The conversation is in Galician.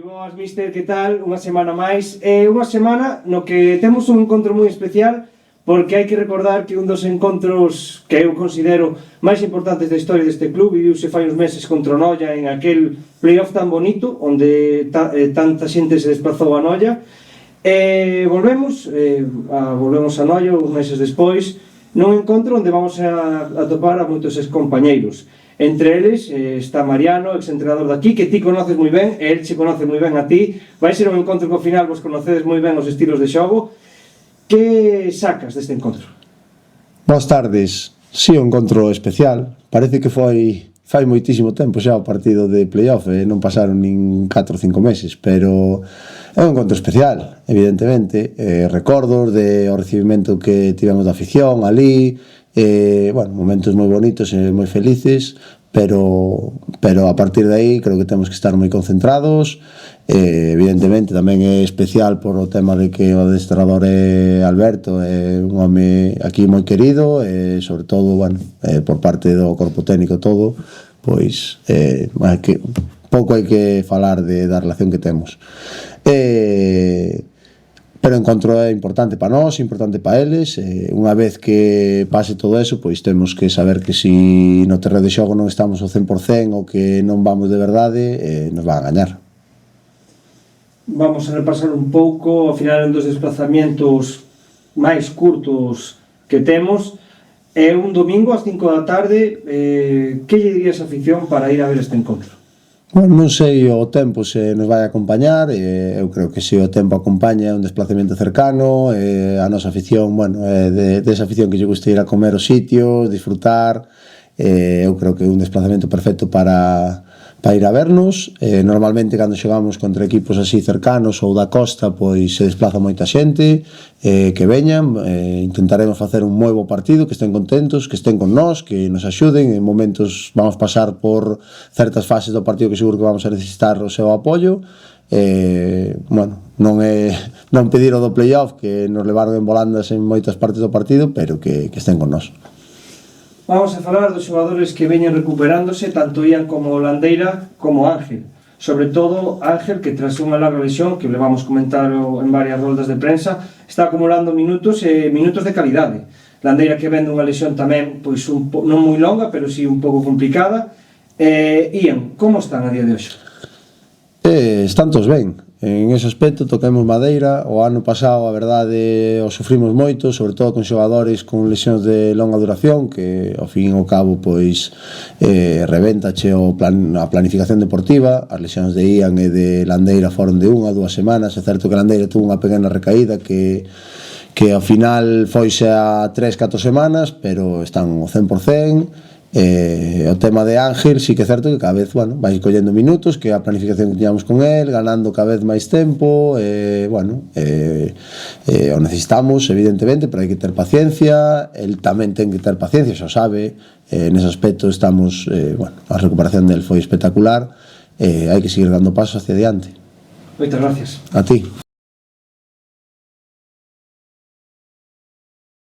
Moi boas, mister, que tal? Unha semana máis. Unha semana no que temos un encontro moi especial, porque hai que recordar que un dos encontros que eu considero máis importantes da historia deste club viviuse fai uns meses contra o Noia en aquel playoff tan bonito, onde tanta xente se desplazou a Noia. Volvemos a Noia uns meses despois, nun encontro onde vamos a topar a moitos excompañeiros. Entre eles está Mariano, ex-entrenador daqui, que ti conoces moi ben, e el se conoce moi ben a ti. Vai ser un encontro que ao final vos conocedes moi ben os estilos de xogo. Que sacas deste encontro? Boas tardes. Si, un encontro especial. Parece que fai moitísimo tempo xa o partido de playoff, non pasaron nin 4 ou 5 meses, pero é un encontro especial, evidentemente. Recordos do recibimento que tivemos da afición ali, momentos moi bonitos e moi felices, pero a partir de aí creo que temos que estar moi concentrados. Evidentemente tamén é especial por o tema de que o adestrador é Alberto, é un home aquí moi querido, e sobre todo, por parte do corpo técnico todo, pois pouco hai que falar da relación que temos. Pero o encontro é importante para nós, importante para eles. Unha vez que pase todo eso, pois temos que saber que se no terreo de xogo non estamos ao 100% ou que non vamos de verdade, nos van a gañar. Vamos a repasar un pouco, ao final, dos desplazamientos máis curtos que temos. É un domingo ás 5 da tarde. Que lle dirías a afición para ir a ver este encontro? Non sei o tempo se nos vai acompañar. Eu creo que se o tempo acompaña é un desplazamento cercano. A nosa afición, é desa afición que lle gusta ir a comer os sitios, disfrutar. Eu creo que é un desplazamento perfecto para ir a vernos. Normalmente cando xogamos contra equipos así cercanos ou da costa, pois se desplaza moita xente, que veñan. Intentaremos facer un moi bo partido, que estén contentos, que estén con nós, que nos axuden. En momentos vamos pasar por certas fases do partido que seguro que vamos a necesitar o seu apoio. Non pedir o do playoff, que nos levaron en volandas en moitas partes do partido, pero que estén con nós. Vamos a falar dos xogadores que veñen recuperándose, tanto Ian como Landeira como Ángel. Sobre todo Ángel, que tras unha larga lesión, que le vamos comentar en varias roldas de prensa, está acumulando minutos de calidade. Landeira, que vende unha lesión tamén, pois non moi longa, pero si un pouco complicada. Ian, como están a día de hoxe? Están todos ben. En ese aspecto toquemos madeira. O ano pasado, a verdade, o sufrimos moito, sobre todo con xogadores con lesións de longa duración, que ao fin e ao cabo pois reventache a planificación deportiva. As lesións de Ian e de Landeira foron de 1 a 2 semanas. É certo que Landeira tuvo unha pequena recaída que ao final foise a 3-4 semanas, pero están ao 100%. O tema de Ángel sí que é certo que cada vez vai collendo minutos, que a planificación que tiñamos con el, ganando cada vez máis tempo. O necesitamos, evidentemente, pero hai que ter paciencia. El tamén ten que ter paciencia, xa sabe. Nese aspecto estamos, a recuperación del foi espectacular. Hai que seguir dando pasos hacia adiante. Moitas gracias. A ti.